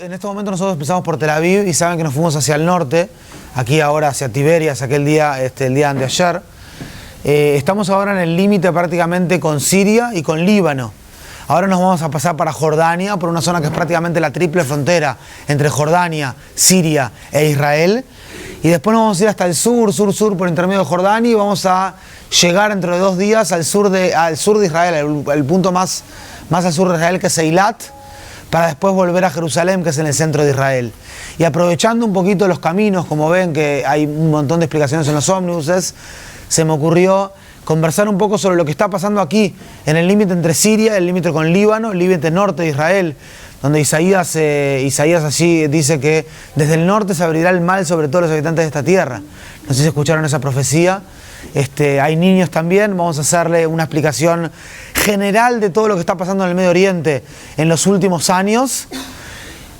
En este momento nosotros empezamos por Tel Aviv y saben que nos fuimos hacia el norte, aquí ahora hacia Tiberias, aquel día, el día de ayer. Estamos ahora en el límite prácticamente con Siria y con Líbano. Ahora nos vamos a pasar para Jordania, por una zona que es prácticamente la triple frontera entre Jordania, Siria e Israel. Y después nos vamos a ir hasta el sur, por intermedio de Jordania, y vamos a llegar dentro de 2 días al sur de Israel, el punto más al sur de Israel, que es Eilat, para después volver a Jerusalén, que es en el centro de Israel. Y aprovechando un poquito los caminos, como ven que hay un montón de explicaciones en los ómnibuses, se me ocurrió conversar un poco sobre lo que está pasando aquí, en el límite entre Siria, el límite con Líbano, el límite norte de Israel, donde Isaías allí dice que desde el norte se abrirá el mal sobre todos los habitantes de esta tierra. No sé si escucharon esa profecía. Hay niños también. Vamos a hacerle una explicación general de todo lo que está pasando en el Medio Oriente en los últimos años,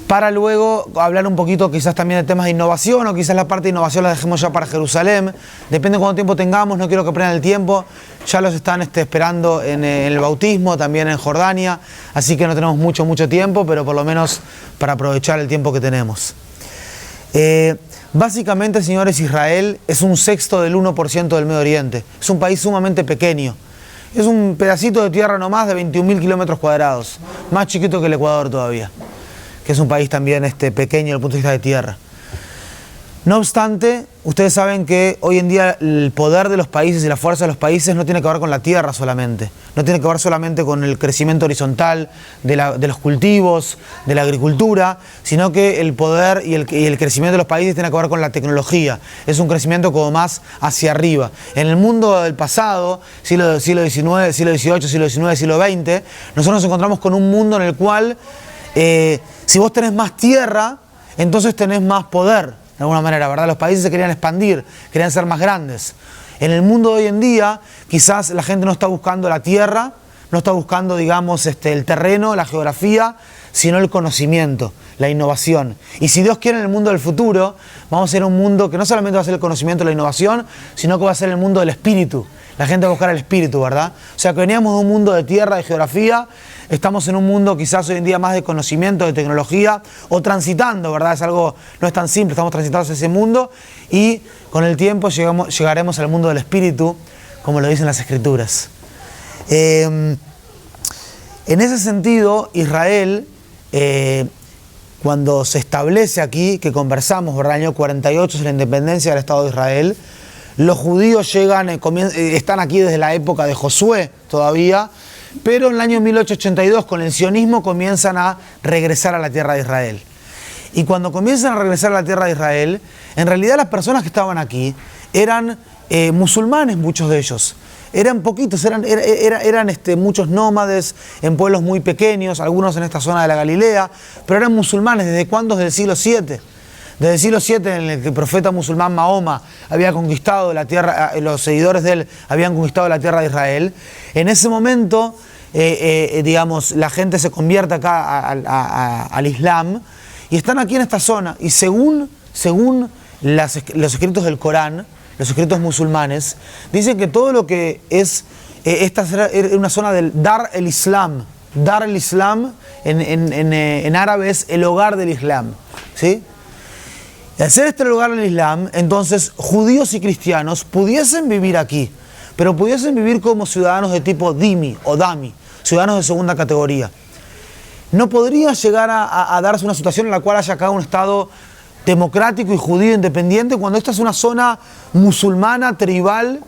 para luego hablar un poquito quizás también de temas de innovación, o quizás la parte de innovación la dejemos ya para Jerusalén. Depende de cuánto tiempo tengamos, no quiero que prendan el tiempo. Ya los están esperando en el bautismo, también en Jordania, así que no tenemos mucho tiempo, pero por lo menos para aprovechar el tiempo que tenemos. Básicamente, señores, Israel es 1/6 del 1% del Medio Oriente. Es un país sumamente pequeño. Es un pedacito de tierra nomás de 21.000 kilómetros cuadrados, más chiquito que el Ecuador todavía, que es un país también pequeño desde el punto de vista de tierra. No obstante, ustedes saben que hoy en día el poder de los países y la fuerza de los países no tiene que ver con la tierra solamente. No tiene que ver solamente con el crecimiento horizontal de los cultivos, de la agricultura, sino que el poder y el crecimiento de los países tiene que ver con la tecnología. Es un crecimiento como más hacia arriba. En el mundo del pasado, siglo XIX, siglo XVIII, siglo XIX, siglo XX, nosotros nos encontramos con un mundo en el cual si vos tenés más tierra, entonces tenés más poder. De alguna manera, ¿verdad? Los países se querían expandir, querían ser más grandes. En el mundo de hoy en día, quizás la gente no está buscando la tierra, no está buscando, digamos, el terreno, la geografía, sino el conocimiento, la innovación. Y si Dios quiere, en el mundo del futuro, vamos a ser un mundo que no solamente va a ser el conocimiento, la innovación, sino que va a ser el mundo del espíritu. La gente va a buscar el espíritu, ¿verdad? O sea, que veníamos de un mundo de tierra, de geografía, estamos en un mundo quizás hoy en día más de conocimiento, de tecnología, o transitando, ¿verdad? Es algo, no es tan simple, estamos transitando hacia ese mundo, y con el tiempo llegaremos al mundo del espíritu, como lo dicen las Escrituras. En ese sentido, Israel, cuando se establece aquí, que conversamos, ¿verdad? El año 48 es la independencia del Estado de Israel. Los judíos están aquí desde la época de Josué todavía, pero en el año 1882 con el sionismo comienzan a regresar a la tierra de Israel. Y cuando comienzan a regresar a la tierra de Israel, en realidad las personas que estaban aquí eran musulmanes, muchos de ellos. Eran poquitos, eran muchos nómades en pueblos muy pequeños, algunos en esta zona de la Galilea, pero eran musulmanes. ¿Desde cuándo? Desde el siglo VII. Desde el siglo VII, en el que el profeta musulmán Mahoma había conquistado la tierra, los seguidores de él habían conquistado la tierra de Israel. En ese momento, digamos, la gente se convierte acá al Islam y están aquí en esta zona. Y según los escritos del Corán, los escritos musulmanes, dicen que todo lo que es, esta es una zona del Dar el Islam. Dar el Islam en árabe es el hogar del Islam, ¿sí? Y al ser este lugar del Islam, entonces judíos y cristianos pudiesen vivir aquí, pero pudiesen vivir como ciudadanos de tipo dhimmi o dami, ciudadanos de segunda categoría. No podría llegar a darse una situación en la cual haya acá un Estado democrático y judío independiente cuando esta es una zona musulmana, tribal.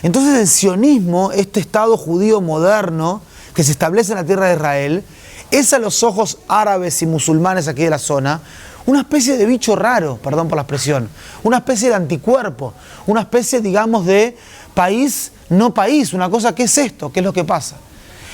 Entonces el sionismo, este Estado judío moderno que se establece en la tierra de Israel, es a los ojos árabes y musulmanes aquí de la zona una especie de bicho raro, perdón por la expresión, una especie de anticuerpo, una especie, digamos, de país, no país, una cosa, ¿qué es esto? ¿Qué es lo que pasa?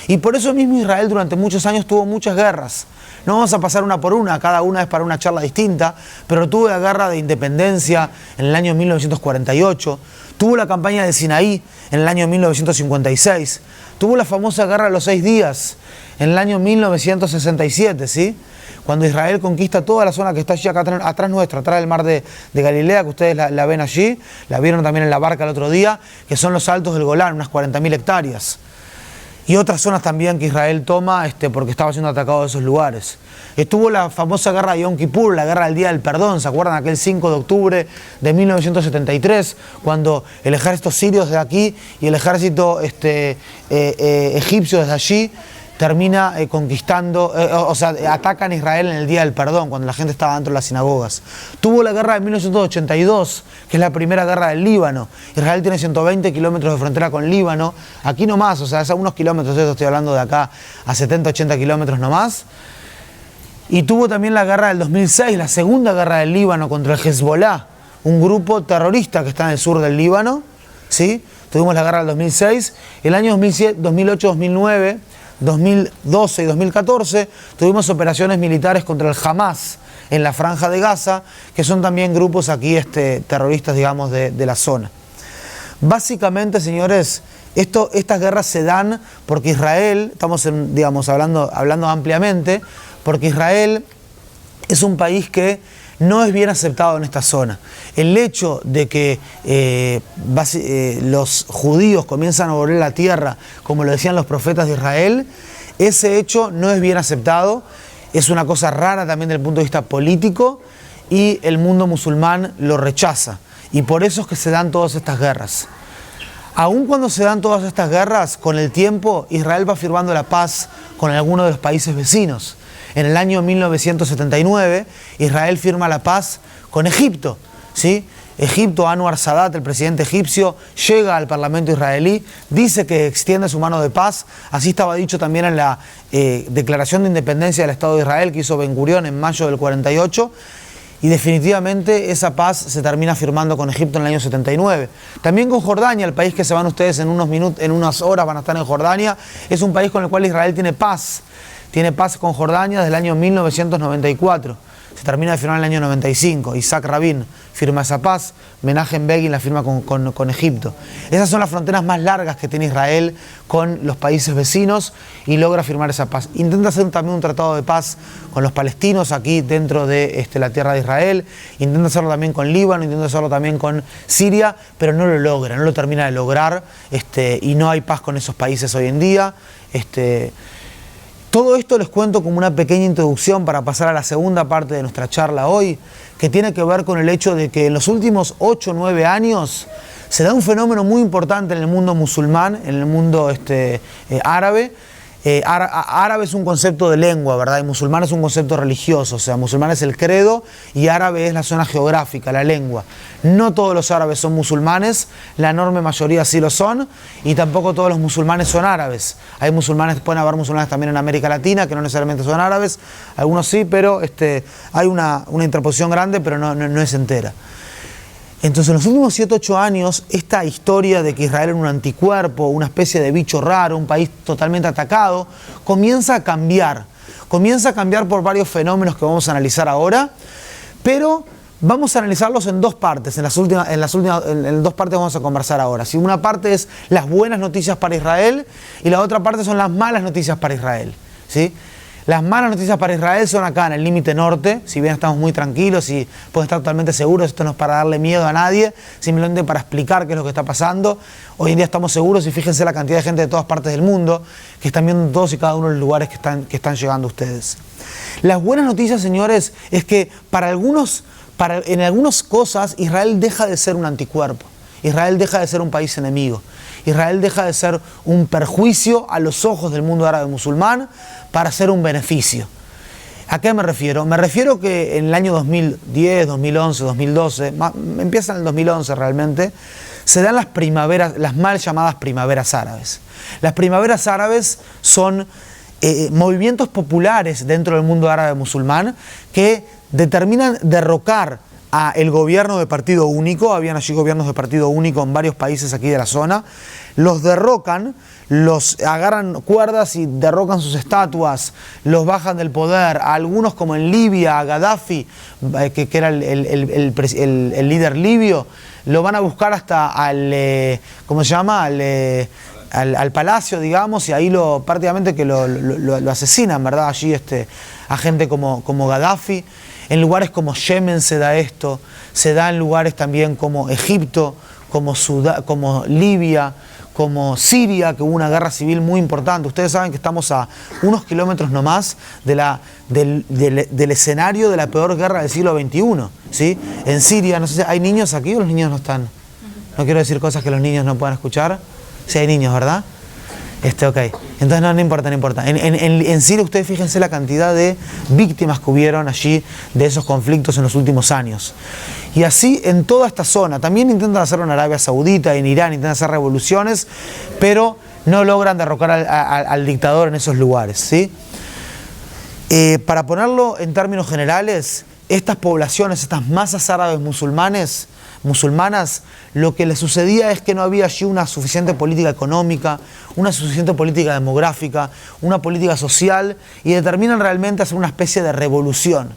Y por eso mismo Israel durante muchos años tuvo muchas guerras. No vamos a pasar una por una, cada una es para una charla distinta, pero tuvo la guerra de independencia en el año 1948, tuvo la campaña de Sinaí en el año 1956, tuvo la famosa guerra de los 6 días en el año 1967, ¿sí? Cuando Israel conquista toda la zona que está allí acá atrás nuestra, atrás del mar de Galilea, que ustedes la ven allí, la vieron también en la barca el otro día, que son los altos del Golán, unas 40.000 hectáreas. y otras zonas también que Israel toma porque estaba siendo atacado de esos lugares. Estuvo la famosa guerra de Yom Kippur, la guerra del Día del Perdón, ¿se acuerdan? Aquel 5 de octubre de 1973, cuando el ejército sirio desde aquí y el ejército egipcio desde allí termina conquistando, atacan a Israel en el Día del Perdón, cuando la gente estaba dentro de las sinagogas. Tuvo la guerra de 1982, que es la primera guerra del Líbano. Israel tiene 120 kilómetros de frontera con Líbano, aquí nomás, es a unos kilómetros, estoy hablando de acá, a 70, 80 kilómetros nomás. Y tuvo también la guerra del 2006, la segunda guerra del Líbano contra el Hezbollah, un grupo terrorista que está en el sur del Líbano, ¿sí? Tuvimos la guerra del 2006, el año 2007, 2008, 2009... 2012 y 2014 tuvimos operaciones militares contra el Hamas en la Franja de Gaza, que son también grupos aquí terroristas, digamos, de la zona. Básicamente, señores, estas guerras se dan porque Israel, estamos hablando ampliamente, porque Israel es un país que no es bien aceptado en esta zona. El hecho de que los judíos comienzan a volver a la tierra, como lo decían los profetas de Israel, ese hecho no es bien aceptado, es una cosa rara también desde el punto de vista político, y el mundo musulmán lo rechaza. Y por eso es que se dan todas estas guerras. Aun cuando se dan todas estas guerras, con el tiempo Israel va firmando la paz con algunos de los países vecinos. En el año 1979, Israel firma la paz con Egipto, ¿sí? Egipto, Anwar Sadat, el presidente egipcio, llega al Parlamento israelí, dice que extiende su mano de paz. Así estaba dicho también en la Declaración de Independencia del Estado de Israel que hizo Ben Gurión en mayo del 48. Y definitivamente esa paz se termina firmando con Egipto en el año 79. También con Jordania, el país que se van ustedes en unas horas van a estar en Jordania, es un país con el cual Israel tiene paz. Tiene paz con Jordania desde el año 1994. Se termina de firmar en el año 95. Isaac Rabin firma esa paz. Menachem Begin la firma con Egipto. Esas son las fronteras más largas que tiene Israel con los países vecinos y logra firmar esa paz. Intenta hacer también un tratado de paz con los palestinos aquí dentro de la tierra de Israel. Intenta hacerlo también con Líbano, intenta hacerlo también con Siria, pero no lo logra, no lo termina de lograr y no hay paz con esos países hoy en día. Todo esto les cuento como una pequeña introducción para pasar a la segunda parte de nuestra charla hoy, que tiene que ver con el hecho de que en los últimos 8 o 9 años se da un fenómeno muy importante en el mundo musulmán, en el mundo árabe. Árabe es un concepto de lengua, ¿verdad? Y musulmán es un concepto religioso, o sea, musulmán es el credo y árabe es la zona geográfica, la lengua. No todos los árabes son musulmanes, la enorme mayoría sí lo son, y tampoco todos los musulmanes son árabes. Hay musulmanes, pueden haber musulmanes también en América Latina, que no necesariamente son árabes, algunos sí, pero hay una interposición grande, pero no es entera. Entonces, en los últimos 7 o 8 años, esta historia de que Israel era un anticuerpo, una especie de bicho raro, un país totalmente atacado, comienza a cambiar. Comienza a cambiar por varios fenómenos que vamos a analizar ahora, pero vamos a analizarlos en 2 partes. En las 2 partes vamos a conversar ahora. Si una parte es las buenas noticias para Israel y la otra parte son las malas noticias para Israel, ¿sí? Las malas noticias para Israel son acá en el límite norte, si bien estamos muy tranquilos y pueden estar totalmente seguros, esto no es para darle miedo a nadie, simplemente para explicar qué es lo que está pasando. Hoy en día estamos seguros y fíjense la cantidad de gente de todas partes del mundo que están viendo todos y cada uno de los lugares que están llegando ustedes. Las buenas noticias, señores, es que en algunas cosas Israel deja de ser un anticuerpo, Israel deja de ser un país enemigo. Israel deja de ser un perjuicio a los ojos del mundo árabe musulmán para ser un beneficio. ¿A qué me refiero? Me refiero que en el año 2010, 2011, 2012, empieza en el 2011 realmente, se dan las primaveras, las mal llamadas primaveras árabes. Las primaveras árabes son movimientos populares dentro del mundo árabe musulmán que determinan derrocar a el gobierno de partido único. Habían allí gobiernos de partido único en varios países aquí de la zona, los derrocan, los agarran cuerdas y derrocan sus estatuas, los bajan del poder, a algunos como en Libia, a Gaddafi, que era el líder libio, lo van a buscar hasta al palacio, digamos, y ahí prácticamente que lo asesinan, ¿verdad? Allí a gente como Gaddafi. En lugares como Yemen se da esto, se da en lugares también como Egipto, como Libia, como Siria, que hubo una guerra civil muy importante. Ustedes saben que estamos a unos kilómetros nomás del escenario de la peor guerra del siglo XXI, ¿sí? En Siria, no sé si hay niños aquí o los niños no están. No quiero decir cosas que los niños no puedan escuchar. Sí hay niños, ¿verdad? Ok. Entonces no importa, no importa. En Siria ustedes fíjense la cantidad de víctimas que hubieron allí de esos conflictos en los últimos años. Y así en toda esta zona. También intentan hacerlo en Arabia Saudita, en Irán, intentan hacer revoluciones, pero no logran derrocar al dictador en esos lugares, ¿sí? Para ponerlo en términos generales, estas poblaciones, estas masas árabes musulmanas, lo que les sucedía es que no había allí una suficiente política económica, una suficiente política demográfica, una política social, y determinan realmente hacer una especie de revolución.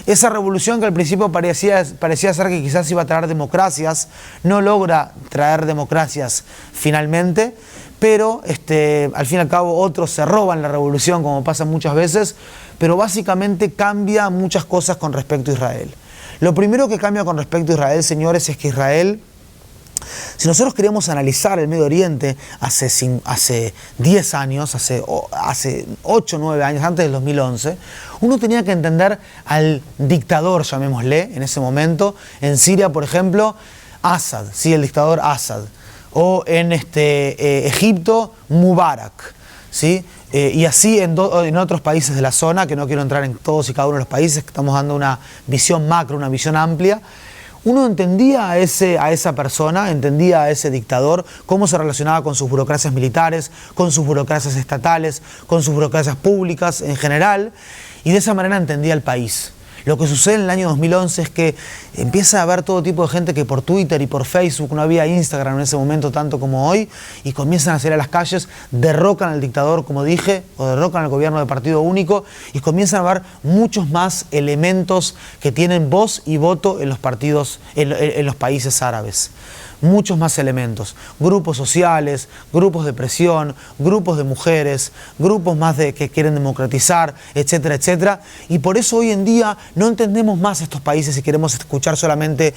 Esa revolución que al principio parecía ser que quizás iba a traer democracias, no logra traer democracias finalmente, pero al fin y al cabo otros se roban la revolución, como pasa muchas veces, pero básicamente cambia muchas cosas con respecto a Israel. Lo primero que cambia con respecto a Israel, señores, es que Israel, si nosotros queremos analizar el Medio Oriente hace 10 años, hace 8 o 9 años, antes del 2011, uno tenía que entender al dictador, llamémosle, en ese momento, en Siria, por ejemplo, Assad, ¿sí? El dictador Assad, o en Egipto, Mubarak, ¿sí? Y así en otros países de la zona, que no quiero entrar en todos y cada uno de los países, que estamos dando una visión macro, una visión amplia. Uno entendía a esa persona, entendía a ese dictador, cómo se relacionaba con sus burocracias militares, con sus burocracias estatales, con sus burocracias públicas en general, y de esa manera entendía el país. Lo que sucede en el año 2011 es que empieza a haber todo tipo de gente que por Twitter y por Facebook, no había Instagram en ese momento tanto como hoy, y comienzan a salir a las calles, derrocan al dictador, como dije, o derrocan al gobierno de partido único, y comienzan a haber muchos más elementos que tienen voz y voto en los partidos, en los países árabes. Muchos más elementos, grupos sociales, grupos de presión, grupos de mujeres, grupos más que quieren democratizar, etcétera, etcétera. Y por eso hoy en día no entendemos más estos países y queremos escuchar solamente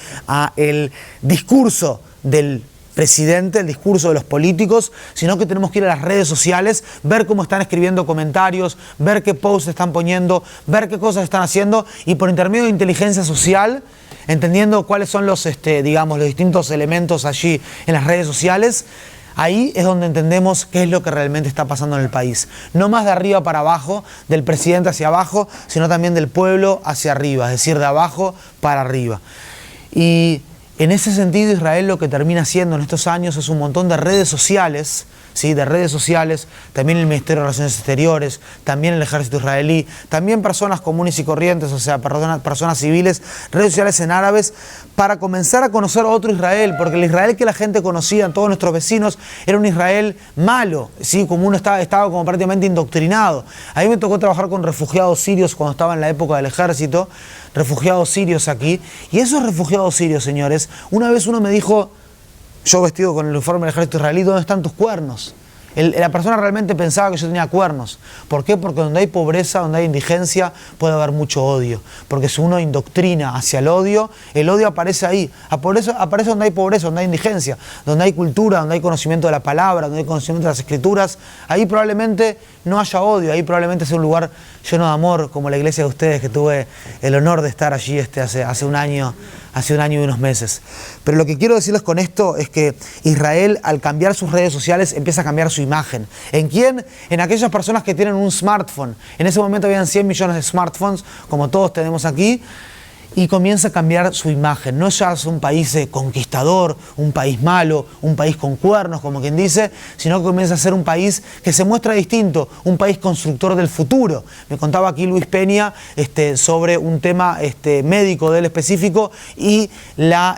el discurso del presidente, el discurso de los políticos, sino que tenemos que ir a las redes sociales, ver cómo están escribiendo comentarios, ver qué posts están poniendo, ver qué cosas están haciendo, y por intermedio de inteligencia social, entendiendo cuáles son los distintos elementos allí en las redes sociales, ahí es donde entendemos qué es lo que realmente está pasando en el país. No más de arriba para abajo, del presidente hacia abajo, sino también del pueblo hacia arriba, es decir, de abajo para arriba. Y en ese sentido, Israel lo que termina haciendo en estos años es un montón de redes sociales, ¿sí? De redes sociales, también el Ministerio de Relaciones Exteriores, también el ejército israelí, también personas comunes y corrientes, o sea, personas civiles, redes sociales en árabes, para comenzar a conocer a otro Israel, porque el Israel que la gente conocía, todos nuestros vecinos, era un Israel malo, ¿sí? Como uno estaba como prácticamente indoctrinado. A mí me tocó trabajar con refugiados sirios cuando estaba en la época del ejército, refugiados sirios aquí, y esos refugiados sirios, señores, una vez uno me dijo, yo vestido con el uniforme del ejército israelí, ¿dónde están tus cuernos? La persona realmente pensaba que yo tenía cuernos. ¿Por qué? Porque donde hay pobreza, donde hay indigencia, puede haber mucho odio. Porque si uno indoctrina hacia el odio aparece ahí. Aparece donde hay pobreza, donde hay indigencia, donde hay cultura, donde hay conocimiento de la palabra, donde hay conocimiento de las escrituras. Ahí probablemente no haya odio, ahí probablemente sea un lugar lleno de amor, como la iglesia de ustedes, que tuve el honor de estar allí hace un año y unos meses. Pero lo que quiero decirles con esto es que Israel, al cambiar sus redes sociales, empieza a cambiar su imagen. ¿En quién? En aquellas personas que tienen un smartphone. En ese momento habían 100 millones de smartphones, como todos tenemos aquí, y comienza a cambiar su imagen. No ya es un país conquistador, un país malo, un país con cuernos, como quien dice, sino que comienza a ser un país que se muestra distinto, un país constructor del futuro. Me contaba aquí Luis Peña sobre un tema médico de él específico y la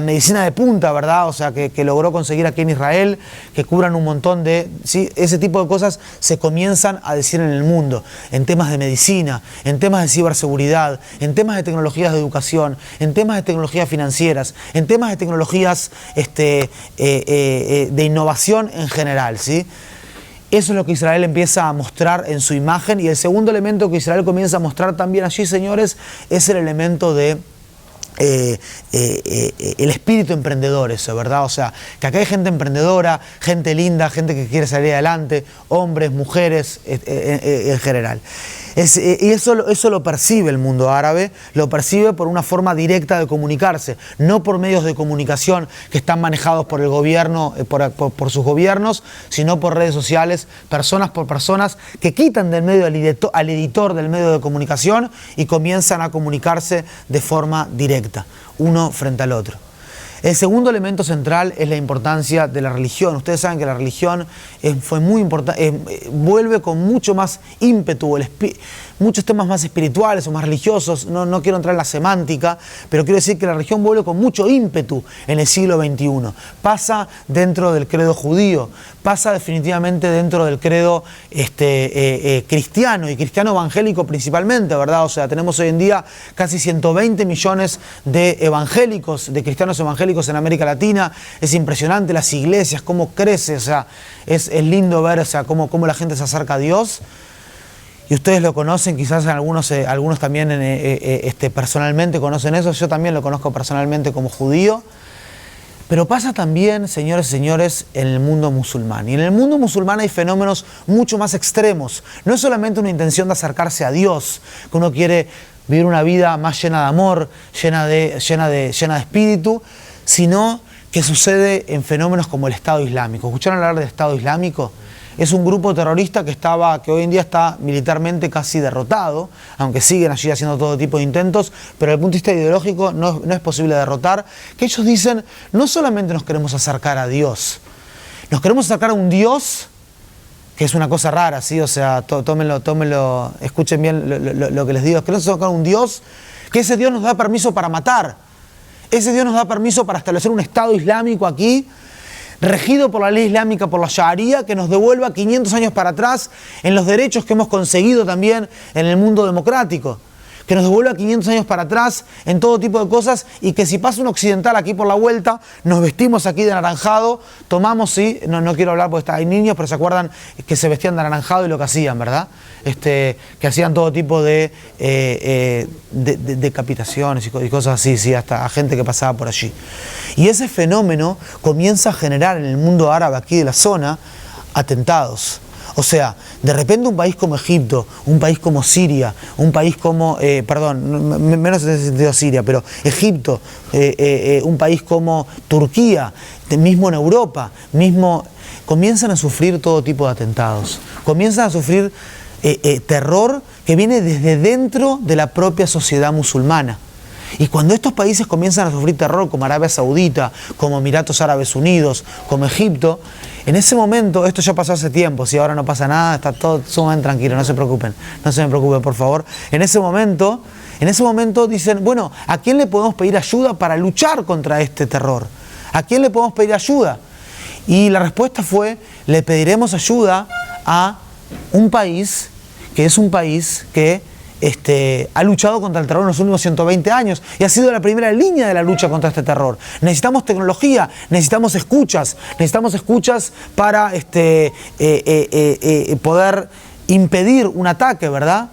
medicina de punta, ¿verdad? O sea, que logró conseguir aquí en Israel, que cubran un montón de... ¿sí? Ese tipo de cosas se comienzan a decir en el mundo, en temas de medicina, en temas de ciberseguridad, en temas de tecnologías de educación, en temas de tecnologías financieras, en temas de tecnologías de innovación en general, ¿sí? Eso es lo que Israel empieza a mostrar en su imagen. Y el segundo elemento que Israel comienza a mostrar también allí, señores, es el elemento de el espíritu emprendedor, eso, ¿verdad? O sea, que acá hay gente emprendedora, gente linda, gente que quiere salir adelante, hombres, mujeres, en general. Y eso lo percibe el mundo árabe, lo percibe por una forma directa de comunicarse, no por medios de comunicación que están manejados por el gobierno, por sus gobiernos, sino por redes sociales, personas por personas, que quitan del medio al editor del medio de comunicación y comienzan a comunicarse de forma directa, uno frente al otro. El segundo elemento central es la importancia de la religión. Ustedes saben que la religión fue muy importante, vuelve con mucho más ímpetu, muchos temas más espirituales o más religiosos. No quiero entrar en la semántica, pero quiero decir que la religión vuelve con mucho ímpetu en el siglo XXI. Pasa dentro del credo judío, pasa definitivamente dentro del credo cristiano y cristiano evangélico principalmente, ¿verdad? O sea, tenemos hoy en día casi 120 millones de evangélicos, de cristianos evangélicos en América Latina. Es impresionante las iglesias, cómo crece, o sea, es lindo ver, o sea, cómo la gente se acerca a Dios. Y ustedes lo conocen, quizás algunos también personalmente conocen eso. Yo también lo conozco personalmente como judío. Pero pasa también, señores y señores, en el mundo musulmán. Y en el mundo musulmán hay fenómenos mucho más extremos. No es solamente una intención de acercarse a Dios, que uno quiere vivir una vida más llena de amor, llena de espíritu, sino que sucede en fenómenos como el Estado Islámico. ¿Escucharon hablar del Estado Islámico? Es un grupo terrorista que hoy en día está militarmente casi derrotado, aunque siguen allí haciendo todo tipo de intentos, pero desde el punto de vista ideológico no es posible derrotar. Que ellos dicen, no solamente nos queremos acercar a Dios, nos queremos acercar a un Dios, que es una cosa rara, ¿sí? O sea, tómenlo, escuchen bien lo que les digo. Queremos acercar a un Dios, que ese Dios nos da permiso para matar, ese Dios nos da permiso para establecer un Estado Islámico aquí, regido por la ley islámica, por la Sharia, que nos devuelva 500 años para atrás en los derechos que hemos conseguido también en el mundo democrático, que nos devuelva 500 años para atrás en todo tipo de cosas, y que si pasa un occidental aquí por la vuelta, nos vestimos aquí de naranjado, tomamos, sí, no quiero hablar porque hay niños, pero se acuerdan que se vestían de naranjado y lo que hacían, ¿verdad? Que hacían todo tipo de decapitaciones y cosas así, sí, hasta a gente que pasaba por allí. Y ese fenómeno comienza a generar en el mundo árabe aquí de la zona atentados. O sea, de repente un país como Egipto, un país como Siria, un país como, menos en ese sentido Siria, pero Egipto, un país como Turquía, mismo en Europa, comienzan a sufrir todo tipo de atentados, comienzan a sufrir terror que viene desde dentro de la propia sociedad musulmana. Y cuando estos países comienzan a sufrir terror, como Arabia Saudita, como Emiratos Árabes Unidos, como Egipto, en ese momento, esto ya pasó hace tiempo, si ahora no pasa nada, está todo sumamente tranquilo, no se preocupen, no se me preocupen, por favor. En ese momento dicen, bueno, ¿a quién le podemos pedir ayuda para luchar contra este terror? ¿A quién le podemos pedir ayuda? Y la respuesta fue, le pediremos ayuda a un país que ha luchado contra el terror en los últimos 120 años y ha sido la primera línea de la lucha contra este terror. Necesitamos tecnología, necesitamos escuchas para poder impedir un ataque, ¿verdad?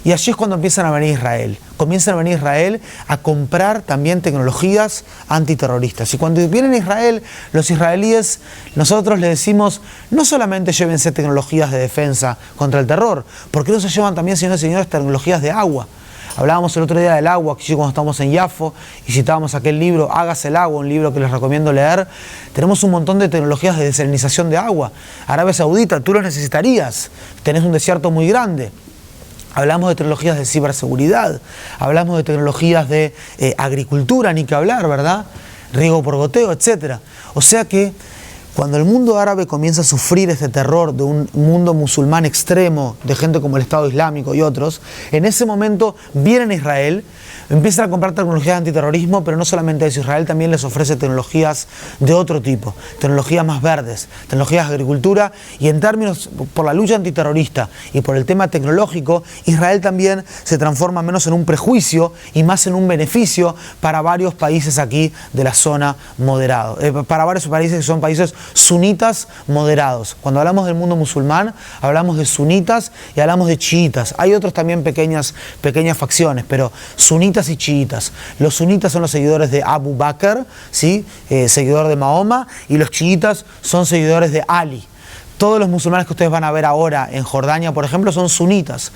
Y allí es cuando empiezan a venir Israel. Comienzan a venir Israel a comprar también tecnologías antiterroristas. Y cuando vienen a Israel, los israelíes, nosotros les decimos, no solamente llévense tecnologías de defensa contra el terror, porque ellos se llevan también, señores y señores, tecnologías de agua. Hablábamos el otro día del agua, aquí cuando estábamos en Yafo, y citábamos aquel libro, Hágase el agua, un libro que les recomiendo leer. Tenemos un montón de tecnologías de desalinización de agua. Arabia Saudita, tú lo necesitarías, tenés un desierto muy grande. Hablamos de tecnologías de ciberseguridad, hablamos de tecnologías de agricultura, ni que hablar, ¿verdad? Riego por goteo, etc. O sea que cuando el mundo árabe comienza a sufrir este terror de un mundo musulmán extremo, de gente como el Estado Islámico y otros, en ese momento vienen a Israel, empiezan a comprar tecnologías de antiterrorismo, pero no solamente eso, Israel también les ofrece tecnologías de otro tipo, tecnologías más verdes, tecnologías de agricultura, y en términos, por la lucha antiterrorista y por el tema tecnológico, Israel también se transforma menos en un prejuicio y más en un beneficio para varios países aquí de la zona moderada, para varios países que son países sunitas moderados. Cuando hablamos del mundo musulmán, hablamos de sunitas y hablamos de chiitas. Hay otros también pequeñas facciones, pero sunitas y chiitas. Los sunitas son los seguidores de Abu Bakr, ¿sí? Seguidor de Mahoma, y los chiitas son seguidores de Ali. Todos los musulmanes que ustedes van a ver ahora en Jordania, por ejemplo, son sunitas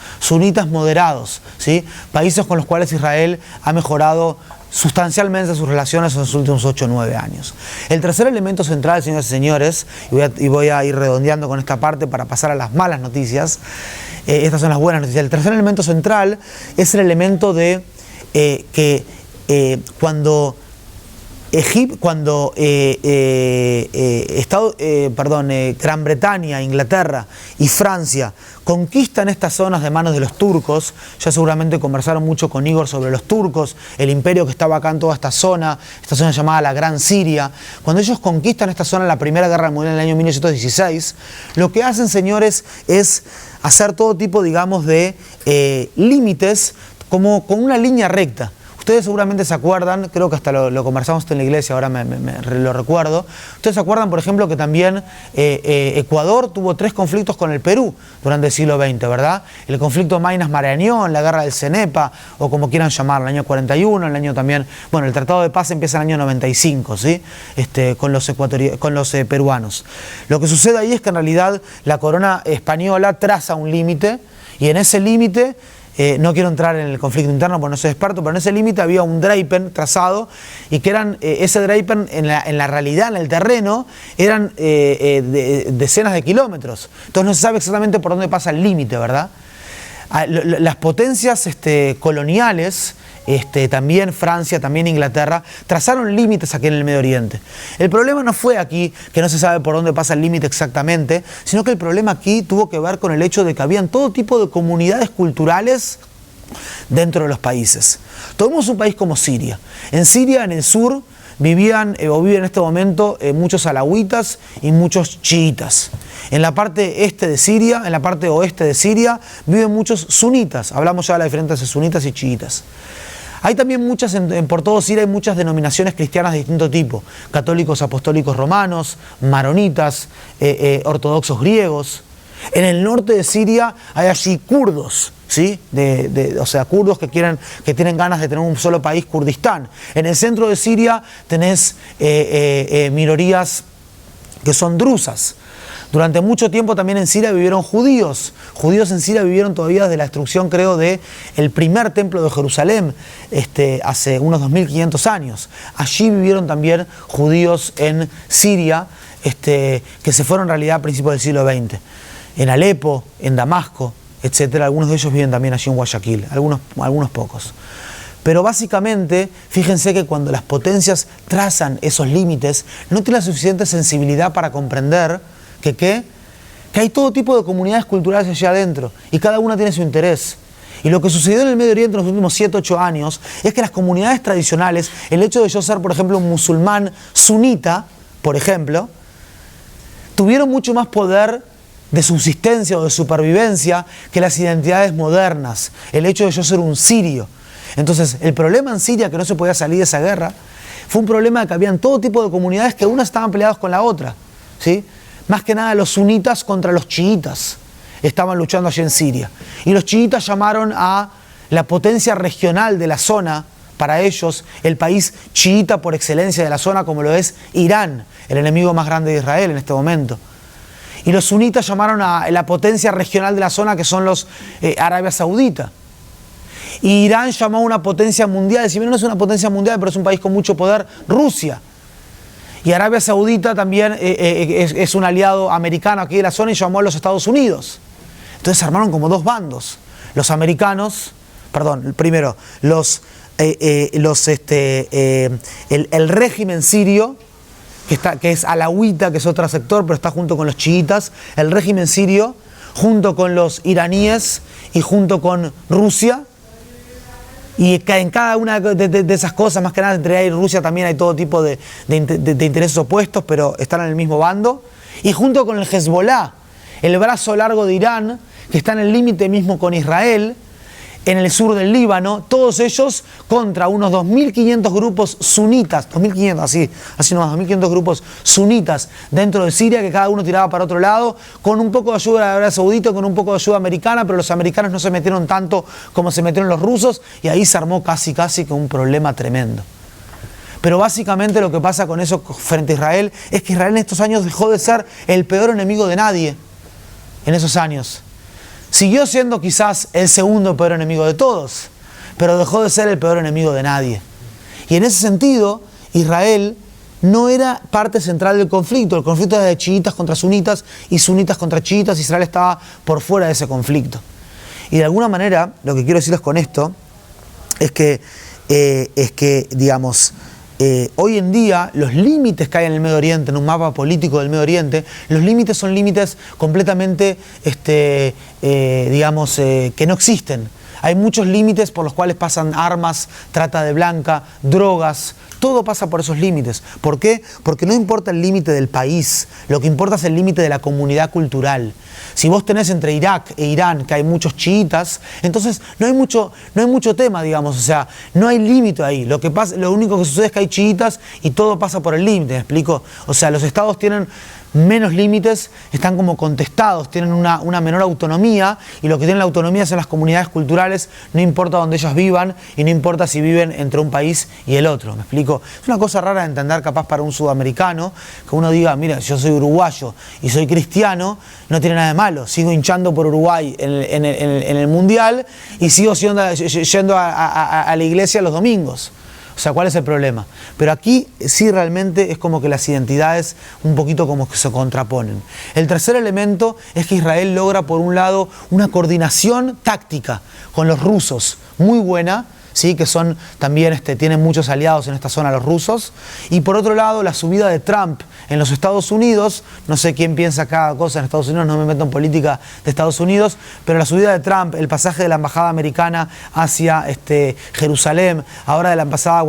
moderados, ¿sí? Países con los cuales Israel ha mejorado sustancialmente sus relaciones en los últimos 8 o 9 años. El tercer elemento central, señoras y señores, y voy a ir redondeando con esta parte para pasar a las malas noticias, estas son las buenas noticias. El tercer elemento central es el elemento de cuando Gran Bretaña, Inglaterra y Francia conquistan estas zonas de manos de los turcos. Ya seguramente conversaron mucho con Igor sobre los turcos, el imperio que estaba acá en toda esta zona llamada la Gran Siria. Cuando ellos conquistan esta zona en la Primera Guerra Mundial en el año 1916, lo que hacen, señores, es hacer todo tipo, digamos, de límites como con una línea recta. Ustedes seguramente se acuerdan, creo que hasta lo conversamos en la iglesia, ahora lo recuerdo. Ustedes se acuerdan, por ejemplo, que también Ecuador tuvo 3 conflictos con el Perú durante el siglo XX, ¿verdad? El conflicto Maynas-Marañón, la guerra del Cenepa, o como quieran llamarlo, el año 41, el año también, bueno, el Tratado de Paz empieza en el año 95, ¿sí? Con los peruanos. Lo que sucede ahí es que en realidad la corona española traza un límite, y en ese límite, no quiero entrar en el conflicto interno porque no soy experto, pero en ese límite había un drapen trazado, y que eran, ese drapen en la realidad, en el terreno, eran decenas de kilómetros. Entonces no se sabe exactamente por dónde pasa el límite, ¿verdad? Las potencias coloniales, también Francia, también Inglaterra, trazaron límites aquí en el Medio Oriente. El problema no fue aquí que no se sabe por dónde pasa el límite exactamente, sino que el problema aquí tuvo que ver con el hecho de que habían todo tipo de comunidades culturales dentro de los países. Tomemos un país como Siria. En Siria, en el sur, vivían en este momento muchos alawitas y muchos chiitas. En la parte este de Siria, en la parte oeste de Siria, viven muchos sunitas. Hablamos ya de la diferencia entre sunitas y chiitas. Hay también por todo Siria hay muchas denominaciones cristianas de distinto tipo: católicos apostólicos romanos, maronitas, ortodoxos griegos. En el norte de Siria hay allí kurdos, ¿sí? O sea, kurdos que tienen ganas de tener un solo país, Kurdistán. En el centro de Siria tenés minorías que son drusas. Durante mucho tiempo también en Siria vivieron judíos. Judíos en Siria vivieron todavía desde la destrucción, creo, del primer templo de Jerusalén, hace unos 2500 años. Allí vivieron también judíos en Siria, que se fueron en realidad a principios del siglo XX. En Alepo, en Damasco, etcétera. Algunos de ellos viven también allí en Guayaquil, algunos pocos. Pero básicamente, fíjense que cuando las potencias trazan esos límites, no tienen la suficiente sensibilidad para comprender que hay todo tipo de comunidades culturales allá adentro, y cada una tiene su interés. Y lo que sucedió en el Medio Oriente en los últimos 7 o 8 años es que las comunidades tradicionales, el hecho de yo ser, por ejemplo, un musulmán sunita, por ejemplo, tuvieron mucho más poder de subsistencia o de supervivencia que las identidades modernas, el hecho de yo ser un sirio. Entonces, el problema en Siria, que no se podía salir de esa guerra, fue un problema de que habían todo tipo de comunidades que unas estaban peleadas con la otra, ¿sí? Más que nada los sunitas contra los chiitas estaban luchando allí en Siria. Y los chiitas llamaron a la potencia regional de la zona, para ellos el país chiita por excelencia de la zona, como lo es Irán, el enemigo más grande de Israel en este momento. Y los sunitas llamaron a la potencia regional de la zona, que son los Arabia Saudita. Y Irán llamó a una potencia mundial, si bien no es una potencia mundial, pero es un país con mucho poder, Rusia. Y Arabia Saudita también es un aliado americano aquí de la zona, y llamó a los Estados Unidos. Entonces se armaron como dos bandos. Los americanos, primero, el régimen sirio, que es alawita, que es otro sector, pero está junto con los chiitas, el régimen sirio, junto con los iraníes y junto con Rusia. Y en cada una de esas cosas, más que nada entre Irán y Rusia, también hay todo tipo de intereses opuestos, pero están en el mismo bando. Y junto con el Hezbollah, el brazo largo de Irán, que está en el límite mismo con Israel, en el sur del Líbano, todos ellos contra unos 2.500 grupos sunitas, 2.500, así nomás, 2.500 grupos sunitas dentro de Siria, que cada uno tiraba para otro lado, con un poco de ayuda de Arabia Saudita, con un poco de ayuda americana, pero los americanos no se metieron tanto como se metieron los rusos, y ahí se armó casi que un problema tremendo. Pero básicamente lo que pasa con eso frente a Israel es que Israel en estos años dejó de ser el peor enemigo de nadie, en esos años. Siguió siendo quizás el segundo peor enemigo de todos, pero dejó de ser el peor enemigo de nadie. Y en ese sentido, Israel no era parte central del conflicto. El conflicto era de chiitas contra sunitas y sunitas contra chiitas. Israel estaba por fuera de ese conflicto. Y de alguna manera, lo que quiero decirles con esto es que digamos, hoy en día los límites que hay en el Medio Oriente, en un mapa político del Medio Oriente, los límites son límites completamente, digamos, que no existen. Hay muchos límites por los cuales pasan armas, trata de blanca, drogas, todo pasa por esos límites. ¿Por qué? Porque no importa el límite del país, lo que importa es el límite de la comunidad cultural. Si vos tenés entre Irak e Irán, que hay muchos chiitas, entonces no hay mucho tema, digamos, o sea, no hay límite ahí. Lo único que sucede es que hay chiitas y todo pasa por el límite, ¿me explico? O sea, los estados tienen menos límites, están como contestados, tienen una menor autonomía, y lo que tienen la autonomía son las comunidades culturales, no importa dónde ellas vivan y no importa si viven entre un país y el otro, ¿me explico? Es una cosa rara de entender capaz para un sudamericano, que uno diga, mira, yo soy uruguayo y soy cristiano, no tiene nada de malo, sigo hinchando por Uruguay en el Mundial y sigo yendo a la iglesia los domingos. O sea, ¿cuál es el problema? Pero aquí sí realmente es como que las identidades un poquito como que se contraponen. El tercer elemento es que Israel logra, por un lado, una coordinación táctica con los rusos muy buena, ¿sí? Que son también, tienen muchos aliados en esta zona los rusos. Y por otro lado, la subida de Trump en los Estados Unidos, no sé quién piensa cada cosa en Estados Unidos, no me meto en política de Estados Unidos, pero la subida de Trump, el pasaje de la embajada americana hacia Jerusalén, ahora de la embajada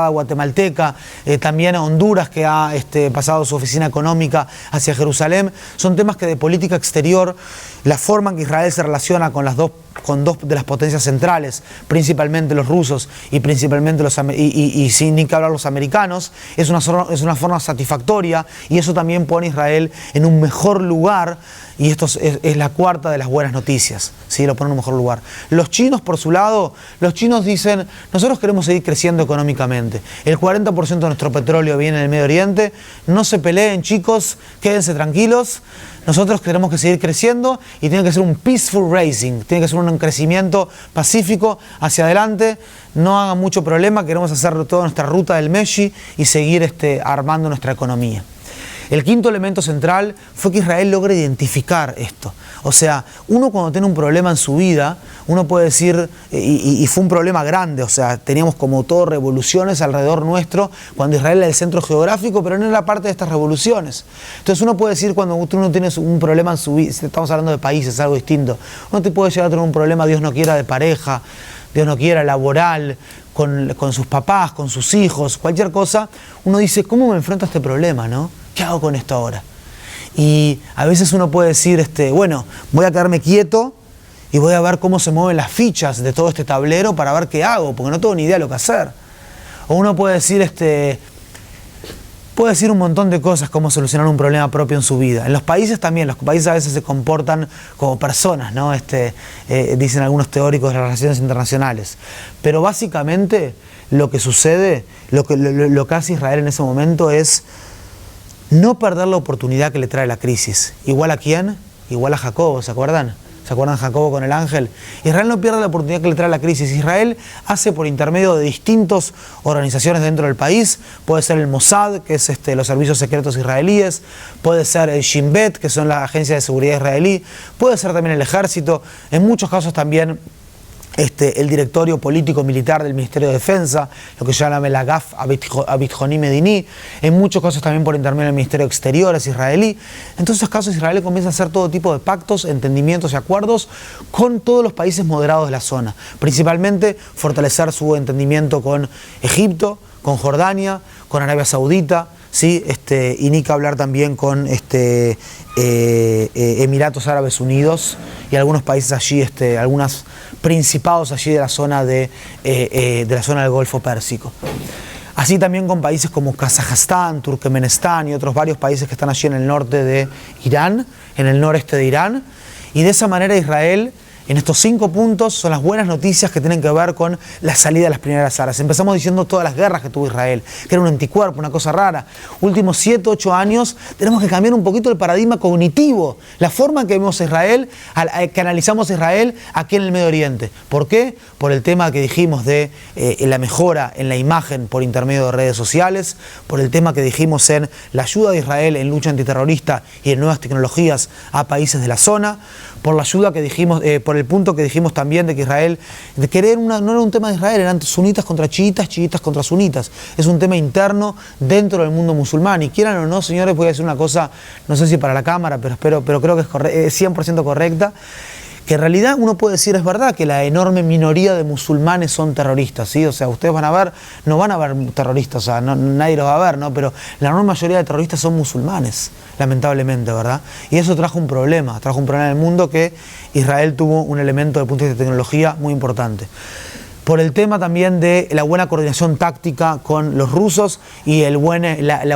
guatemalteca, también Honduras, que ha pasado su oficina económica hacia Jerusalén, son temas que de política exterior, la forma en que Israel se relaciona con dos de las potencias centrales, principalmente los rusos y principalmente y sin ni que hablar los americanos, es una forma satisfactoria, y eso también pone a Israel en un mejor lugar, y esto es la cuarta de las buenas noticias, ¿sí? Lo pone en un mejor lugar. Los chinos, por su lado, los chinos dicen, nosotros queremos seguir creciendo económicamente, el 40% de nuestro petróleo viene del Medio Oriente, no se peleen, chicos, quédense tranquilos, nosotros tenemos que seguir creciendo y tiene que ser un peaceful raising, tiene que ser un crecimiento pacífico hacia adelante, no hagan mucho problema, queremos hacer toda nuestra ruta del Meshi y seguir armando nuestra economía. El quinto elemento central fue que Israel logra identificar esto. O sea, uno cuando tiene un problema en su vida, uno puede decir, y fue un problema grande, o sea, teníamos como todo revoluciones alrededor nuestro, cuando Israel era el centro geográfico, pero no era parte de estas revoluciones. Entonces uno puede decir, cuando uno tiene un problema en su vida, si estamos hablando de países, algo distinto, uno te puede llegar a tener un problema, Dios no quiera, de pareja, Dios no quiera, laboral, con sus papás, con sus hijos, cualquier cosa, uno dice, ¿cómo me enfrento a este problema, no? ¿Qué hago con esto ahora? Y a veces uno puede decir, bueno, voy a quedarme quieto y voy a ver cómo se mueven las fichas de todo este tablero para ver qué hago, porque no tengo ni idea de lo que hacer. O uno puede decir, puede decir un montón de cosas, cómo solucionar un problema propio en su vida. En los países también, los países a veces se comportan como personas, ¿no? Dicen algunos teóricos de las relaciones internacionales. Pero básicamente lo que sucede, lo que hace Israel en ese momento es no perder la oportunidad que le trae la crisis. ¿Igual a quién? Igual a Jacobo, ¿se acuerdan? ¿Se acuerdan Jacobo con el ángel? Israel no pierde la oportunidad que le trae la crisis. Israel hace por intermedio de distintas organizaciones dentro del país. Puede ser el Mossad, que es los servicios secretos israelíes. Puede ser el Shin Bet, que son la agencia de seguridad israelí. Puede ser también el ejército. En muchos casos también el directorio político-militar del Ministerio de Defensa, lo que se llama el Agaf Abitjoni Medini, en muchos casos también por intermedio del Ministerio de Exteriores israelí. En todos esos casos Israel comienza a hacer todo tipo de pactos, entendimientos y acuerdos con todos los países moderados de la zona, principalmente fortalecer su entendimiento con Egipto, con Jordania, con Arabia Saudita, ¿sí? Y ni que hablar también con Emiratos Árabes Unidos y algunos países allí, algunos principados allí de la zona del Golfo Pérsico. Así también con países como Kazajstán, Turkmenistán y otros varios países que están allí en el norte de Irán, en el noreste de Irán. Y de esa manera Israel, en estos 5 puntos, son las buenas noticias que tienen que ver con la salida de las primeras aras. Empezamos diciendo todas las guerras que tuvo Israel, que era un anticuerpo, una cosa rara. Últimos 7, 8 años tenemos que cambiar un poquito el paradigma cognitivo, la forma en que vemos a Israel, que analizamos a Israel aquí en el Medio Oriente. ¿Por qué? Por el tema que dijimos de la mejora en la imagen por intermedio de redes sociales, por el tema que dijimos en la ayuda de Israel en lucha antiterrorista y en nuevas tecnologías a países de la zona, por la ayuda que dijimos, por el punto que dijimos también de que Israel, de querer no era un tema de Israel, eran sunitas contra chiitas, chiitas contra sunitas. Es un tema interno dentro del mundo musulmán. Y quieran o no, señores, voy a decir una cosa, no sé si para la cámara, pero creo que es 100% correcta. Que en realidad uno puede decir, es verdad, que la enorme minoría de musulmanes son terroristas, ¿sí? O sea, ustedes van a ver, no van a ver terroristas, o sea, nadie los va a ver, ¿no? Pero la enorme mayoría de terroristas son musulmanes, lamentablemente, ¿verdad? Y eso trajo un problema en el mundo, que Israel tuvo un elemento desde el punto de vista de tecnología muy importante. Por el tema también de la buena coordinación táctica con los rusos y la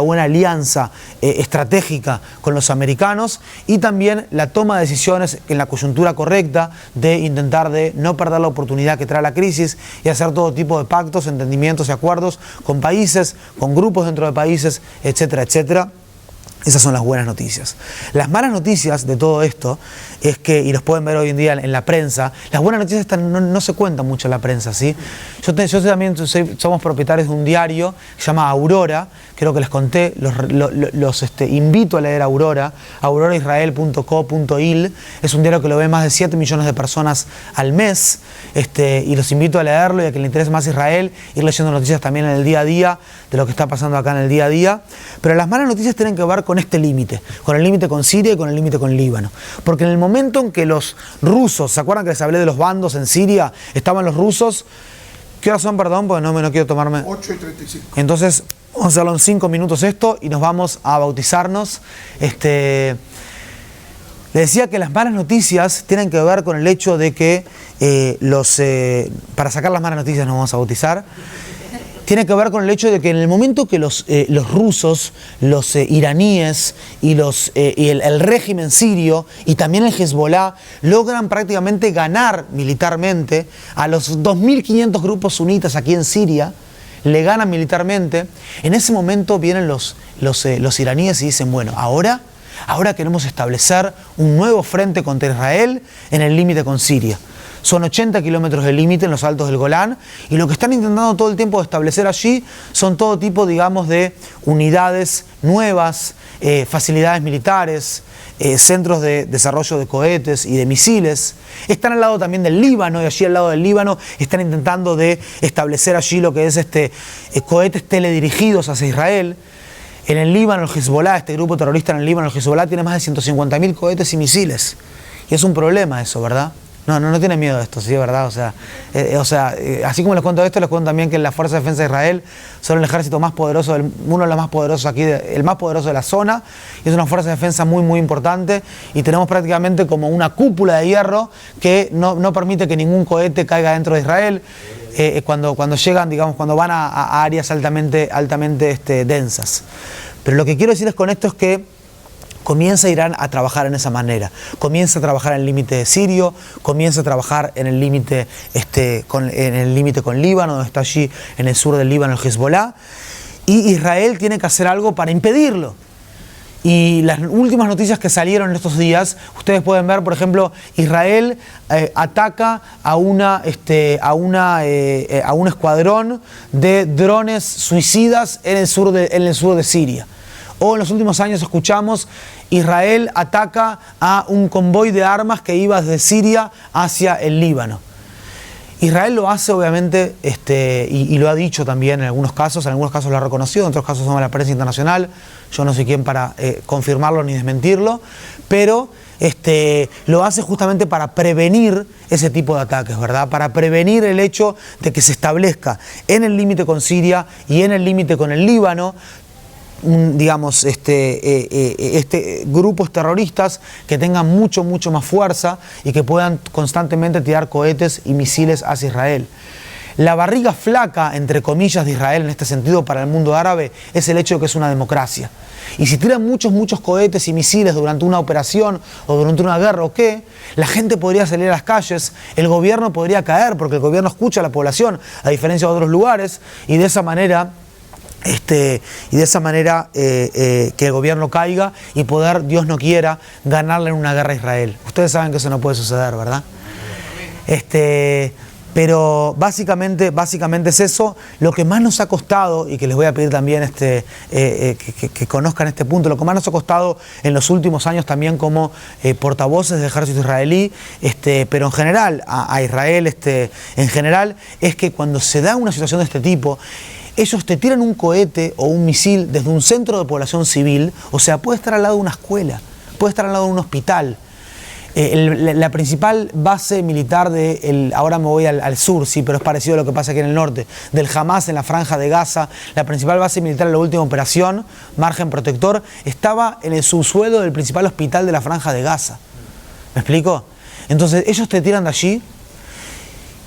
buena alianza estratégica con los americanos, y también la toma de decisiones en la coyuntura correcta de intentar de no perder la oportunidad que trae la crisis y hacer todo tipo de pactos, entendimientos y acuerdos con países, con grupos dentro de países, etcétera, etcétera. Esas son las buenas noticias. Las malas noticias de todo esto es que, y los pueden ver hoy en día en la prensa, las buenas noticias no se cuentan mucho en la prensa, ¿sí? Yo también somos propietarios de un diario que se llama Aurora, creo que les conté, los invito a leer Aurora, auroraisrael.co.il, es un diario que lo ven más de 7 millones de personas al mes, y los invito a leerlo y a quien le interese más Israel, ir leyendo noticias también en el día a día, de lo que está pasando acá en el día a día. Pero las malas noticias tienen que ver con este límite, con el límite con Siria y con el límite con Líbano. Porque en el momento en que los rusos, ¿se acuerdan que les hablé de los bandos en Siria? Estaban los rusos, ¿qué horas son, perdón? Porque no quiero tomarme... 8:35. Entonces, vamos a hacerlo en 5 minutos esto y nos vamos a bautizarnos. Le decía que las malas noticias tienen que ver con el hecho de que para sacar las malas noticias nos vamos a bautizar. Tiene que ver con el hecho de que en el momento que los rusos, los iraníes y el régimen sirio y también el Hezbollah logran prácticamente ganar militarmente a los 2.500 grupos sunitas aquí en Siria, le ganan militarmente, en ese momento vienen los iraníes y dicen, bueno, ahora queremos establecer un nuevo frente contra Israel en el límite con Siria. Son 80 kilómetros de límite en los altos del Golán, y lo que están intentando todo el tiempo de establecer allí son todo tipo, digamos, de unidades nuevas, facilidades militares, centros de desarrollo de cohetes y de misiles. Están al lado también del Líbano, y allí al lado del Líbano están intentando de establecer allí lo que es cohetes teledirigidos hacia Israel. En el Líbano, el Hezbollah, este grupo terrorista en el Líbano, el Hezbollah, tiene más de 150.000 cohetes y misiles. Y es un problema eso, ¿verdad? No tienen miedo de esto, sí, ¿verdad? Así como les cuento esto, les cuento también que las Fuerzas de Defensa de Israel son el ejército más poderoso, uno de los más poderosos aquí, el más poderoso de la zona, y es una fuerza de defensa muy, muy importante, y tenemos prácticamente como una cúpula de hierro que no permite que ningún cohete caiga dentro de Israel cuando llegan, digamos, cuando van a áreas altamente densas. Pero lo que quiero decirles con esto es que comienza Irán a trabajar en esa manera, comienza a trabajar en el límite sirio, comienza a trabajar en el límite con Líbano, donde está allí en el sur del Líbano el Hezbollah, y Israel tiene que hacer algo para impedirlo. Y las últimas noticias que salieron en estos días, ustedes pueden ver, por ejemplo, Israel ataca a un escuadrón de drones suicidas en el sur de Siria. O en los últimos años escuchamos, Israel ataca a un convoy de armas que iba desde Siria hacia el Líbano. Israel lo hace obviamente, y lo ha dicho también en algunos casos lo ha reconocido, en otros casos somos la prensa internacional, yo no soy quien para confirmarlo ni desmentirlo, pero lo hace justamente para prevenir ese tipo de ataques, ¿verdad? Para prevenir el hecho de que se establezca en el límite con Siria y en el límite con el Líbano digamos, grupos terroristas que tengan mucho más fuerza y que puedan constantemente tirar cohetes y misiles hacia Israel. La barriga flaca, entre comillas, de Israel en este sentido para el mundo árabe es el hecho de que es una democracia. Y si tiran muchos cohetes y misiles durante una operación o durante una guerra o qué, la gente podría salir a las calles, el gobierno podría caer porque el gobierno escucha a la población, a diferencia de otros lugares, y de esa manera que el gobierno caiga y poder, Dios no quiera, ganarle en una guerra a Israel. Ustedes saben que eso no puede suceder, ¿verdad? Pero básicamente es eso. Lo que más nos ha costado, y que les voy a pedir también que conozcan este punto, lo que más nos ha costado en los últimos años también como portavoces del ejército israelí, pero en general, a Israel en general, es que cuando se da una situación de este tipo, ellos te tiran un cohete o un misil desde un centro de población civil, o sea, puede estar al lado de una escuela, puede estar al lado de un hospital. La principal base militar ahora me voy al sur, sí, pero es parecido a lo que pasa aquí en el norte, del Hamas en la franja de Gaza. La principal base militar en la última operación, Margen Protector, estaba en el subsuelo del principal hospital de la franja de Gaza. ¿Me explico? Entonces ellos te tiran de allí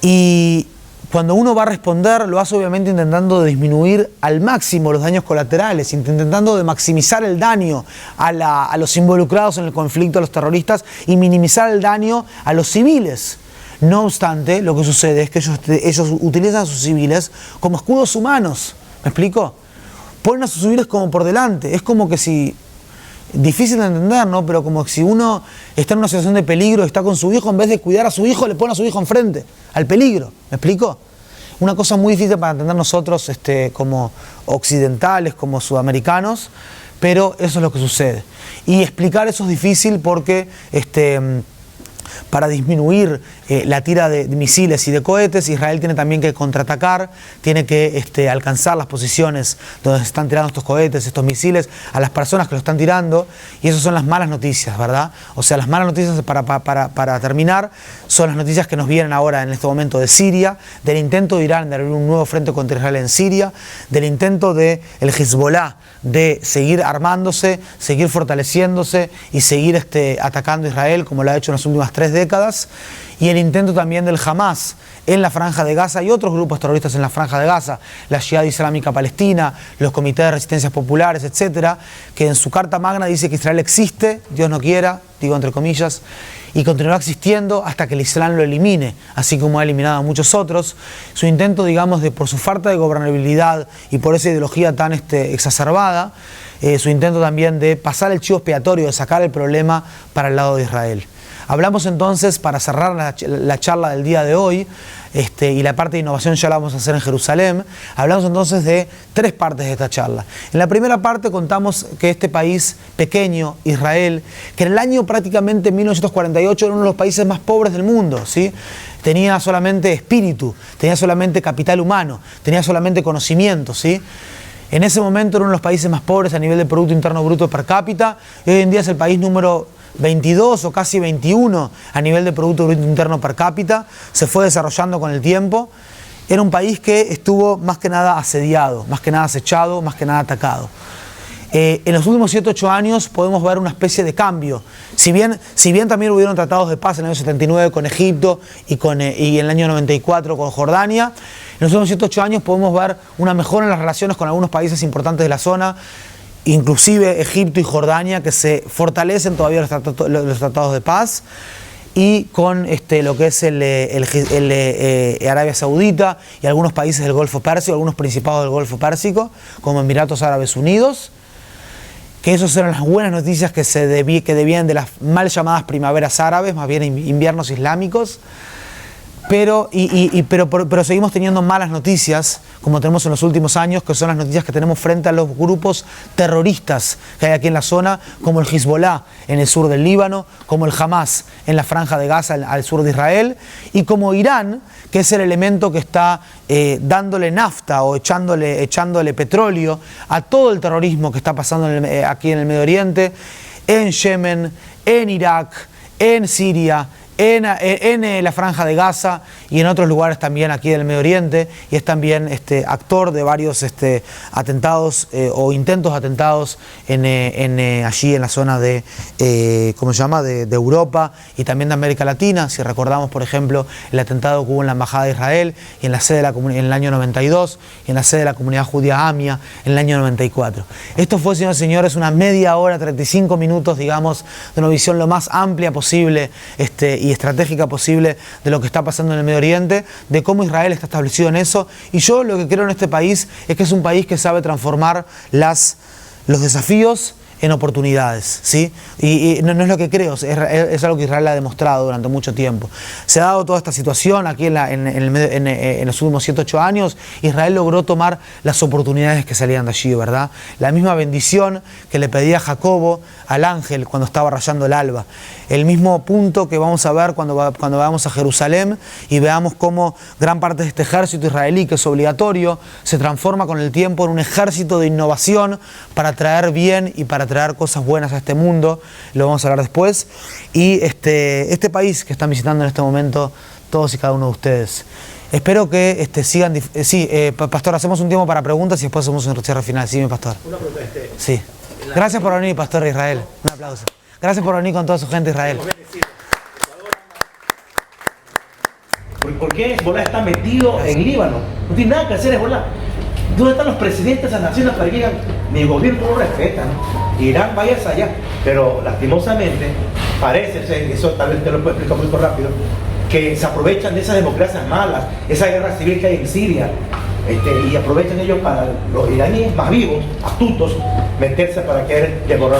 y cuando uno va a responder, lo hace obviamente intentando disminuir al máximo los daños colaterales, intentando de maximizar el daño a los involucrados en el conflicto, a los terroristas, y minimizar el daño a los civiles. No obstante, lo que sucede es que ellos utilizan a sus civiles como escudos humanos. ¿Me explico? Ponen a sus civiles como por delante. Es como que si... Difícil de entender, ¿no? Pero como si uno está en una situación de peligro, está con su hijo, en vez de cuidar a su hijo, le pone a su hijo enfrente, al peligro. ¿Me explico? Una cosa muy difícil para entender nosotros como occidentales, como sudamericanos, pero eso es lo que sucede. Y explicar eso es difícil porque para disminuir la tira de misiles y de cohetes, Israel tiene también que contraatacar, tiene que alcanzar las posiciones donde se están tirando estos cohetes, estos misiles, a las personas que lo están tirando, y esas son las malas noticias, ¿verdad? O sea, las malas noticias para terminar son las noticias que nos vienen ahora en este momento de Siria, del intento de Irán de abrir un nuevo frente contra Israel en Siria, del intento del Hezbollah de seguir armándose, seguir fortaleciéndose y seguir atacando a Israel como lo ha hecho en las últimas 3 décadas, y el intento también del Hamas en la Franja de Gaza y otros grupos terroristas en la Franja de Gaza, la Jihad Islámica Palestina, los comités de resistencias populares, etcétera, que en su Carta Magna dice que Israel existe, Dios no quiera, digo entre comillas, y continuará existiendo hasta que el Islam lo elimine, así como ha eliminado a muchos otros. Su intento, digamos, por su falta de gobernabilidad y por esa ideología tan exacerbada, su intento también de pasar el chivo expiatorio, de sacar el problema para el lado de Israel. Hablamos entonces, para cerrar la charla del día de hoy, y la parte de innovación ya la vamos a hacer en Jerusalén, hablamos entonces de 3 partes de esta charla. En la primera parte contamos que este país pequeño, Israel, que en el año prácticamente 1948 era uno de los países más pobres del mundo, ¿sí? Tenía solamente espíritu, tenía solamente capital humano, tenía solamente conocimiento, ¿sí? En ese momento era uno de los países más pobres a nivel de Producto Interno Bruto per cápita, y hoy en día es el país número 22 o casi 21 a nivel de Producto Bruto Interno per cápita, se fue desarrollando con el tiempo. Era un país que estuvo más que nada asediado, más que nada acechado, más que nada atacado. En los últimos 7-8 años podemos ver una especie de cambio. Si bien también hubieron tratados de paz en el año 79 con Egipto y en el año 94 con Jordania, en los últimos 7-8 años podemos ver una mejora en las relaciones con algunos países importantes de la zona, inclusive Egipto y Jordania, que se fortalecen todavía los tratados de paz, y con lo que es Arabia Saudita y algunos países del Golfo Pérsico, algunos principados del Golfo Pérsico, como Emiratos Árabes Unidos, que esas eran las buenas noticias que debían de las mal llamadas primaveras árabes, más bien inviernos islámicos. Pero seguimos teniendo malas noticias, como tenemos en los últimos años, que son las noticias que tenemos frente a los grupos terroristas que hay aquí en la zona, como el Hezbollah en el sur del Líbano, como el Hamas en la Franja de Gaza al sur de Israel, y como Irán, que es el elemento que está dándole nafta o echándole petróleo a todo el terrorismo que está pasando aquí en el Medio Oriente, en Yemen, en Irak, en Siria, en la Franja de Gaza y en otros lugares también aquí del Medio Oriente, y es también actor de varios atentados o intentos de atentados allí en la zona de, ¿cómo se llama?, de Europa y también de América Latina. Si recordamos, por ejemplo, el atentado que hubo en la Embajada de Israel y en la sede de en el año 92 y en la sede de la comunidad judía AMIA en el año 94. Esto fue, señores y señores, una media hora, 35 minutos, digamos, de una visión lo más amplia posible y estratégica posible de lo que está pasando en el Medio Oriente, de cómo Israel está establecido en eso. Y yo lo que creo en este país es que es un país que sabe transformar los desafíos en oportunidades, ¿sí? Y no es lo que creo, es algo que Israel ha demostrado durante mucho tiempo. Se ha dado toda esta situación aquí en los últimos 7 u 8 años. Israel logró tomar las oportunidades que salían de allí, ¿verdad? La misma bendición que le pedía Jacobo al ángel cuando estaba rayando el alba. El mismo punto que vamos a ver cuando vamos a Jerusalén y veamos cómo gran parte de este ejército israelí, que es obligatorio, se transforma con el tiempo en un ejército de innovación para traer bien y para traer cosas buenas a este mundo. Lo vamos a hablar después. Y este país que están visitando en este momento todos y cada uno de ustedes. Espero que sigan... Pastor, hacemos un tiempo para preguntas y después hacemos un cierre final. Sí, mi pastor. Una pregunta. Sí. Gracias por venir, pastor de Israel. Un aplauso. Gracias por venir con toda su gente de Israel. ¿Por qué Hezbollah está metido en Líbano? No tiene nada que hacer Hezbollah. ¿Dónde están los presidentes de esas naciones para que digan, mi gobierno no lo respeta, ¿no? Irán, vayas allá. Pero lastimosamente, parece ser, eso tal vez te lo puedo explicar muy rápido, que se aprovechan de esas democracias malas, esa guerra civil que hay en Siria, y aprovechan ellos para los iraníes más vivos, astutos, meterse para querer devorar.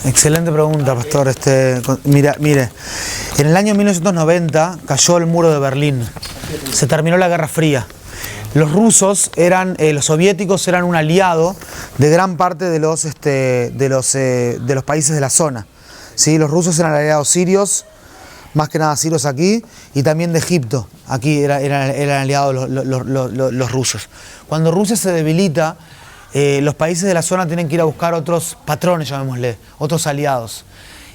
Excelente pregunta, pastor. Mire, en el año 1990 cayó el muro de Berlín, se terminó la Guerra Fría. Los rusos los soviéticos eran un aliado de gran parte de los países de la zona. ¿Sí? Los rusos eran aliados sirios, más que nada sirios aquí, y también de Egipto. Aquí eran aliados los rusos. Cuando Rusia se debilita, los países de la zona tienen que ir a buscar otros patrones, llamémosle, otros aliados.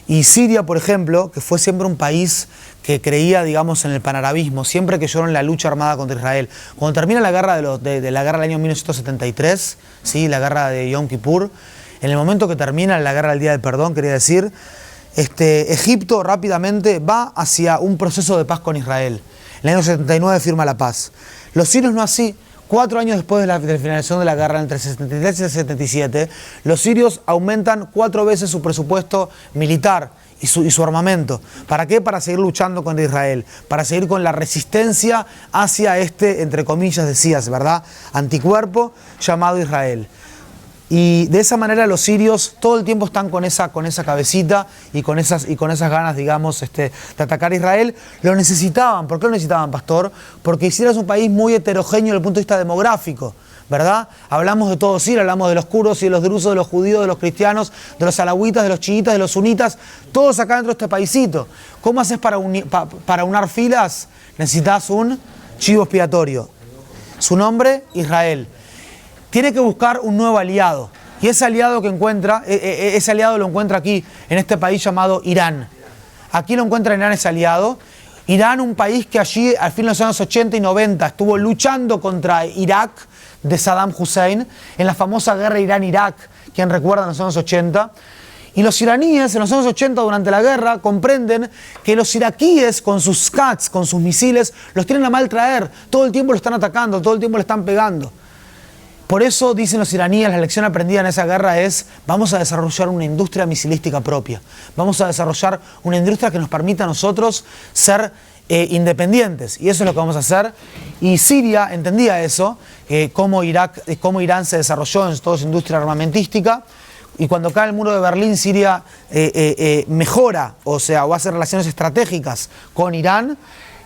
Y Siria, por ejemplo, que fue siempre un país que creía, digamos, en el panarabismo, siempre que lloró en la lucha armada contra Israel. Cuando termina la guerra la guerra del año 1973, ¿sí? La guerra de Yom Kippur, en el momento que termina la guerra del Día del Perdón, quería decir, Egipto rápidamente va hacia un proceso de paz con Israel. En el año 79 firma la paz. Los sirios no así. 4 años después de la finalización de la guerra, entre el 73 y el 77, los sirios aumentan 4 veces su presupuesto militar y su armamento. ¿Para qué? Para seguir luchando contra Israel, para seguir con la resistencia hacia entre comillas, decías, ¿verdad?, anticuerpo llamado Israel. Y de esa manera los sirios todo el tiempo están con esa cabecita y con esas ganas, digamos, de atacar a Israel. Lo necesitaban. ¿Por qué lo necesitaban, pastor? Porque Siria es un país muy heterogéneo desde el punto de vista demográfico, ¿verdad? Hablamos de todo Siria, hablamos de los kurdos y de los drusos, de los judíos, de los cristianos, de los alawitas, de los chiitas, de los sunitas, todos acá dentro de este paisito. ¿Cómo haces para unir filas? Necesitas un chivo expiatorio. Su nombre, Israel. Tiene que buscar un nuevo aliado. Y ese aliado lo encuentra aquí, en este país llamado Irán. Aquí lo encuentra Irán, ese aliado. Irán, un país que allí, al fin de los años 80 y 90, estuvo luchando contra Irak de Saddam Hussein, en la famosa guerra Irán-Irak, quien recuerda en los años 80. Y los iraníes, en los años 80, durante la guerra, comprenden que los iraquíes, con sus Cats, con sus misiles, los tienen a mal traer. Todo el tiempo lo están atacando, todo el tiempo le están pegando. Por eso, dicen los iraníes, la lección aprendida en esa guerra es: vamos a desarrollar una industria misilística propia. Vamos a desarrollar una industria que nos permita a nosotros ser independientes. Y eso es lo que vamos a hacer. Y Siria entendía eso, cómo Irán se desarrolló en toda su industria armamentística. Y cuando cae el muro de Berlín, Siria mejora, o hace relaciones estratégicas con Irán.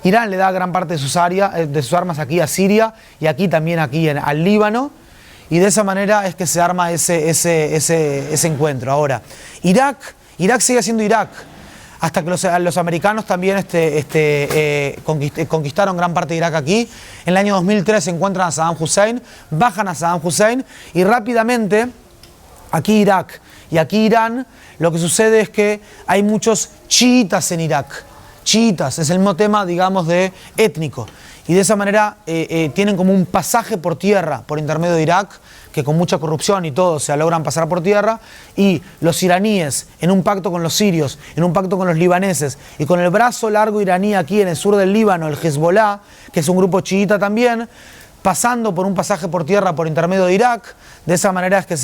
Irán le da gran parte de sus armas aquí a Siria y aquí también al Líbano. Y de esa manera es que se arma ese encuentro. Ahora, Irak sigue siendo Irak, hasta que los americanos también conquistaron gran parte de Irak aquí. En el año 2003 se encuentran a Saddam Hussein, bajan a Saddam Hussein y rápidamente aquí Irak Y aquí Irán, lo que sucede es que hay muchos chiitas en Irak. Chiitas, es el mismo tema, digamos, de étnico. Y de esa manera tienen como un pasaje por tierra, por intermedio de Irak, que con mucha corrupción y todo se logran pasar por tierra, y los iraníes, en un pacto con los sirios, en un pacto con los libaneses, y con el brazo largo iraní aquí en el sur del Líbano, el Hezbollah, que es un grupo chiita también, pasando por un pasaje por tierra por intermedio de Irak. De esa manera es que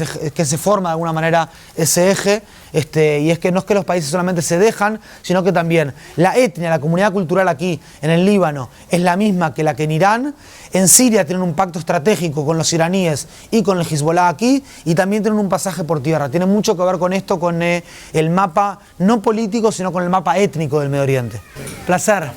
se forma de alguna manera ese eje, y es que no es que los países solamente se dejan, sino que también la etnia, la comunidad cultural aquí en el Líbano es la misma que la que en Irán. En Siria tienen un pacto estratégico con los iraníes y con el Hezbollah aquí, y también tienen un pasaje por tierra. Tiene mucho que ver con esto, con el mapa no político, sino con el mapa étnico del Medio Oriente. Placer.